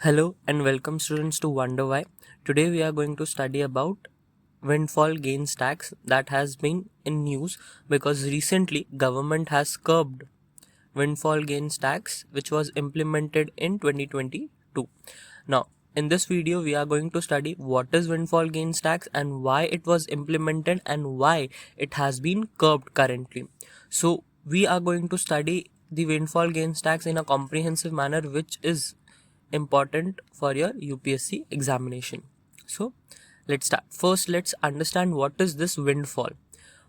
Hello and welcome students to Wonder Why. Today we are going to study about windfall gains tax that has been in news because recently government has curbed windfall gains tax which was implemented in 2022. Now in this video we are going to study what is windfall gains tax and why it was implemented and why it has been curbed currently. So we are going to study the windfall gains tax in a comprehensive manner which is important for your UPSC examination. So let's start. First let's understand what is this windfall.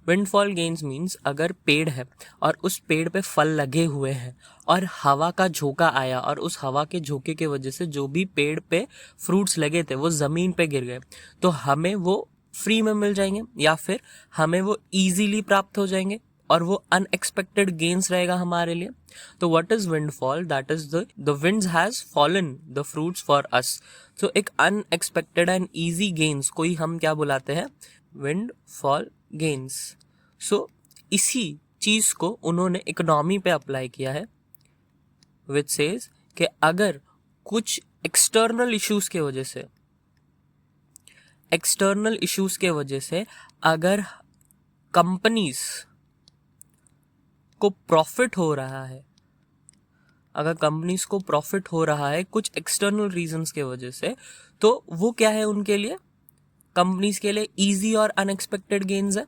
Windfall gains means अगर पेड़ है और उस पेड़ पे फल लगे हुए हैं और हवा का झोंका आया और उस हवा के झोंके के वजह से जो भी पेड़ पे फ्रूट्स लगे थे वो ज़मीन पे गिर गए तो हमें वो फ्री में मिल जाएंगे या फिर हमें वो इजीली प्राप्त हो जाएंगे और वो अनएक्सपेक्टेड गेन्स रहेगा हमारे लिए. तो what is windfall? That is the winds has fallen the fruits for us. तो एक अनएक्सपेक्टेड एंड इजी गेन्स को ही हम क्या बुलाते हैं? Windfall gains. सो इसी चीज को उन्होंने इकोनॉमी पे अप्लाई किया है विच सेज कि अगर कुछ एक्सटर्नल इश्यूज के वजह से अगर कंपनीज को प्रॉफिट हो रहा है कुछ एक्सटर्नल रीजंस के वजह से, तो वो क्या है उनके लिए, कंपनीज के लिए इजी और अनएक्सपेक्टेड गेन्स है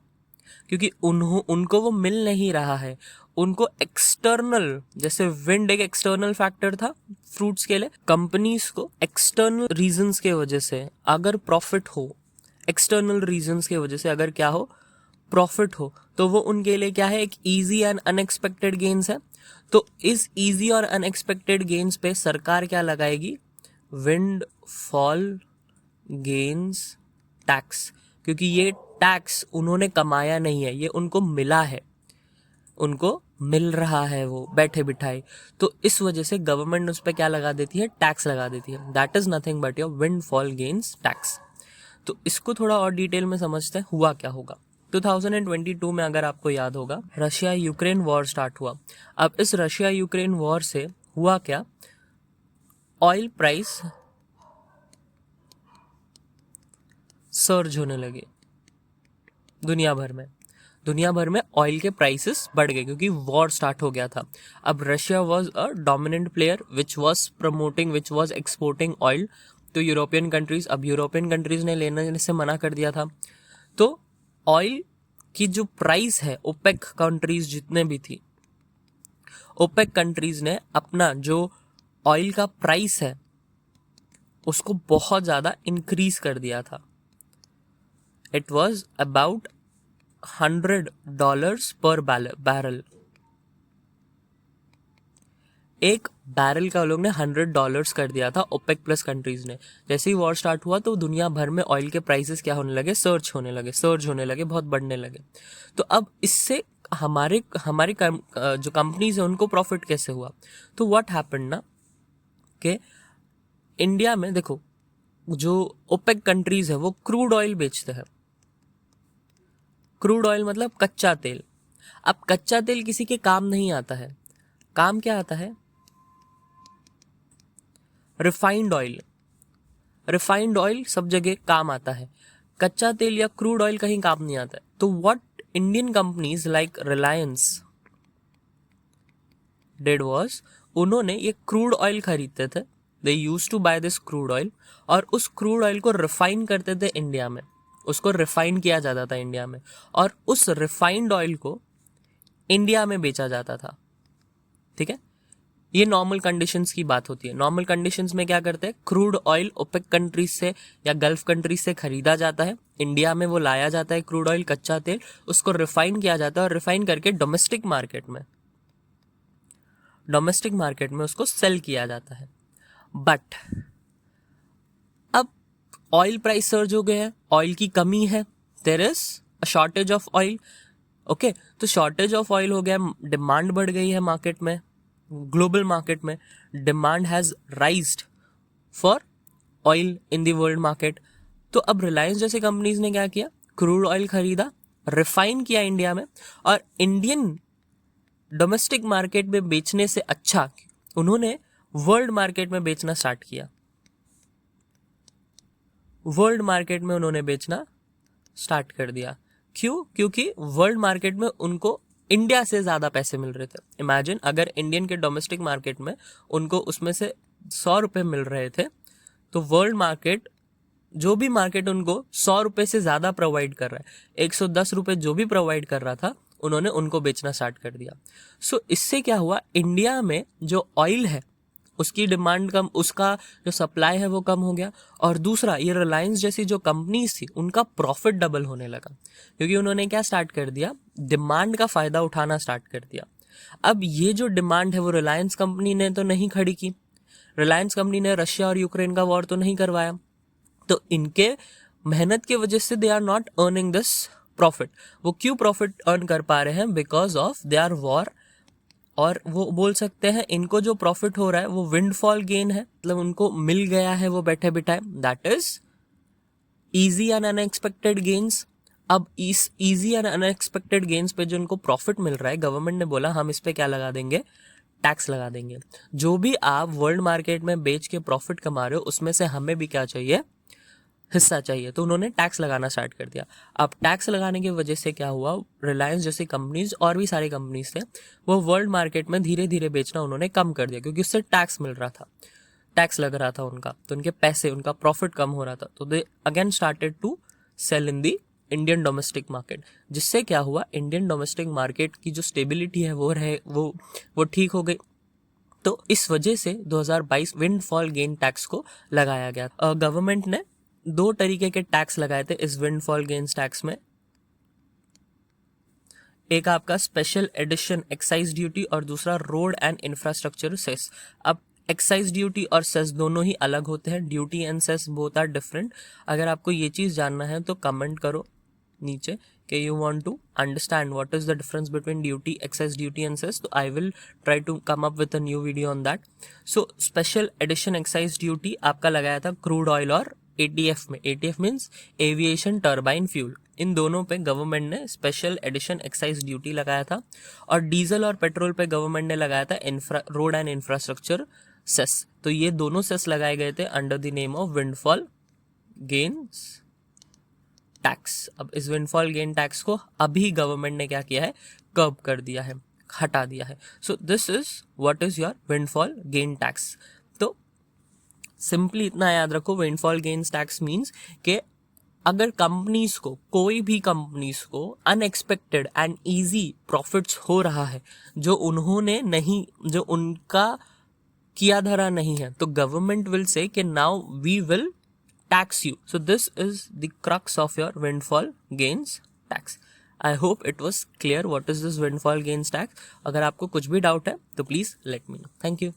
क्योंकि उनको वो मिल नहीं रहा है. उनको एक्सटर्नल, जैसे विंड एक एक्सटर्नल फैक्टर था फ्रूट्स के लिए, कंपनीज को एक्सटर्नल रीजंस के वजह से अगर प्रॉफिट हो, एक्सटर्नल रीजंस के वजह से अगर क्या हो, प्रॉफिट हो, तो वो उनके लिए क्या है, एक इजी एंड अनएक्सपेक्टेड गेन्स है. तो इस इजी और अनएक्सपेक्टेड गेन्स पे सरकार क्या लगाएगी? Windfall gains tax. क्योंकि ये टैक्स उन्होंने कमाया नहीं है, ये उनको मिला है, उनको मिल रहा है वो बैठे बिठाए. तो इस वजह से गवर्नमेंट उस पर क्या लगा देती है? टैक्स लगा देती है. That is nothing but your windfall gains tax. तो इसको थोड़ा और डिटेल में समझते हैं हुआ क्या होगा. 2022 में अगर आपको याद होगा रशिया यूक्रेन वॉर स्टार्ट हुआ. अब इस रशिया यूक्रेन वॉर से हुआ क्या? ऑयल प्राइस सर्ज होने लगे दुनिया भर में ऑयल के प्राइसेस बढ़ गए क्योंकि वॉर स्टार्ट हो गया था. अब Russia was a dominant player which was exporting oil to European countries. अब यूरोपियन कंट्रीज ने लेने से मना कर दिया था. तो ऑयल की जो प्राइस है, ओपेक कंट्रीज जितने भी थी, ओपेक कंट्रीज ने अपना जो ऑयल का प्राइस है उसको बहुत ज़्यादा इंक्रीज कर दिया था. इट वॉज अबाउट $100 पर बैरल. एक बैरल का लोग ने $100 कर दिया था ओपेक प्लस कंट्रीज ने. जैसे ही वॉर स्टार्ट हुआ तो दुनिया भर में ऑयल के प्राइसेस क्या होने लगे? सर्ज होने लगे, बहुत बढ़ने लगे. तो अब इससे हमारे जो कंपनीज है उनको प्रॉफिट कैसे हुआ? तो व्हाट हैपेंड ना कि इंडिया में देखो जो ओपेक कंट्रीज है वो क्रूड ऑयल बेचते हैं. क्रूड ऑयल मतलब कच्चा तेल. अब कच्चा तेल किसी के काम नहीं आता है. काम क्या आता है? रिफाइंड ऑयल सब जगह काम आता है. कच्चा तेल या क्रूड ऑयल कहीं काम नहीं आता है. तो what Indian companies like Reliance did was, उन्होंने ये क्रूड ऑयल खरीदते थे. They used to buy this crude oil और उस क्रूड ऑयल को रिफाइन करते थे इंडिया में. उसको रिफाइन किया जाता था इंडिया में और उस रिफाइंड ऑयल को इंडिया में बेचा जाता था. ठीक है, ये नॉर्मल कंडीशंस की बात होती है. नॉर्मल कंडीशंस में क्या करते हैं? क्रूड ऑयल ओपेक कंट्रीज से या गल्फ कंट्रीज से खरीदा जाता है, इंडिया में वो लाया जाता है क्रूड ऑयल, कच्चा तेल, उसको रिफाइन किया जाता है और रिफाइन करके डोमेस्टिक मार्केट में उसको सेल किया जाता है. बट अब ऑयल प्राइस सर्ज हो गए हैं, ऑयल की कमी है, there is a shortage of oil. Okay, तो शॉर्टेज ऑफ ऑयल हो गया, डिमांड बढ़ गई है मार्केट में, ग्लोबल मार्केट में demand has raised for oil in the world market. तो अब रिलायंस जैसे कंपनीज ने क्या किया? क्रूड ऑयल खरीदा, रिफाइन किया इंडिया में और इंडियन डोमेस्टिक मार्केट में बेचने से अच्छा उन्होंने वर्ल्ड मार्केट में बेचना स्टार्ट किया. वर्ल्ड मार्केट में उन्होंने बेचना स्टार्ट कर दिया। क्यों? क्योंकि वर्ल्ड मार्केट में उनको इंडिया से ज़्यादा पैसे मिल रहे थे। इमेजिन अगर इंडियन के डोमेस्टिक मार्केट में उनको उसमें से 100 रुपये मिल रहे थे, तो वर्ल्ड मार्केट, जो भी मार्केट उनको 100 रुपये से ज़्यादा प्रोवाइड कर रहा है, 110 रुपये जो भी प्रोवाइड कर रहा था, उन्होंने उनको बेचना स्टार्ट कर दिया। सो इससे क्या हुआ, इंडिया में जो ऑयल है उसकी डिमांड कम, उसका जो सप्लाई है वो कम हो गया। और दूसरा, ये रिलायंस जैसी जो कंपनीज थी उनका प्रॉफिट डबल होने लगा, क्योंकि उन्होंने क्या स्टार्ट कर दिया, डिमांड का फ़ायदा उठाना स्टार्ट कर दिया। अब ये जो डिमांड है वो रिलायंस कंपनी ने तो नहीं खड़ी की, रिलायंस कंपनी ने रशिया और यूक्रेन का वॉर तो नहीं करवाया, तो इनके मेहनत की वजह से they are not earning this profit. वो क्यों प्रॉफिट अर्न कर पा रहे हैं? Because of they are war. और वो बोल सकते हैं इनको जो प्रॉफिट हो रहा है वो विंडफॉल गेन है, मतलब उनको मिल गया है वो बैठे बिठाए, that is easy and unexpected gains. अब इस ईजी एंड अनएक्सपेक्टेड गेन्स पे जो उनको प्रॉफिट मिल रहा है, गवर्नमेंट ने बोला हम इस पे क्या लगा देंगे, टैक्स लगा देंगे। जो भी आप वर्ल्ड मार्केट में बेच के प्रॉफिट कमा रहे हो उसमें से हमें भी क्या चाहिए, हिस्सा चाहिए। तो उन्होंने टैक्स लगाना स्टार्ट कर दिया। अब टैक्स लगाने की वजह से क्या हुआ, रिलायंस जैसी कंपनीज और भी सारी कंपनीज थे, वो वर्ल्ड मार्केट में धीरे धीरे बेचना उन्होंने कम कर दिया, क्योंकि उससे टैक्स मिल रहा था, टैक्स लग रहा था उनका, तो उनके पैसे, उनका प्रॉफिट कम हो रहा था। तो they again started to sell in the Indian domestic market, जिससे क्या हुआ, इंडियन डोमेस्टिक मार्केट की जो स्टेबिलिटी है वो ठीक हो गई। तो इस वजह से 2022 विंडफॉल गेन टैक्स को लगाया गया। गवर्नमेंट ने 2 तरीके के टैक्स लगाए थे इस विंडफॉल गेन्स टैक्स में। एक आपका स्पेशल एडिशन एक्साइज ड्यूटी और दूसरा रोड एंड इंफ्रास्ट्रक्चर सेस। अब एक्साइज ड्यूटी और सेस दोनों ही अलग होते हैं, duty and cess both are different. अगर आपको ये चीज़ जानना है तो कमेंट करो नीचे कि you want to understand what is the difference between duty, excise duty and cess, तो I will try to come up with a new video on that. So special edition excise duty आपका लगाया था crude oil और ATF में। ATF means aviation turbine fuel. इन दोनों पे government ने स्पेशल एडिशन एक्साइज ड्यूटी लगाया था। और डीजल और पेट्रोल पे गवर्नमेंट ने लगाया था रोड एंड इंफ्रास्ट्रक्चर सेस। तो ये दोनों सेस लगाए गए थे under the name of windfall gains tax. अब इस विंडफॉल गेन टैक्स को अभी गवर्नमेंट ने क्या किया है, कर्ब कर दिया है, हटा दिया है। So this is what is your windfall gain tax. तो सिंपली इतना याद रखो, विंडफॉल गेन्स टैक्स मीन्स कि अगर कंपनीज को, कोई भी कंपनीज को अनएक्सपेक्टेड एंड इजी प्रॉफिट्स हो रहा है जो उन्होंने नहीं, जो उनका किया धरा नहीं है, तो गवर्नमेंट विल से कि now we will tax you. So this is the crux of your windfall gains tax. I hope it was clear what is this windfall gains tax. अगर आपको कुछ भी डाउट है तो please let me know. Thank you.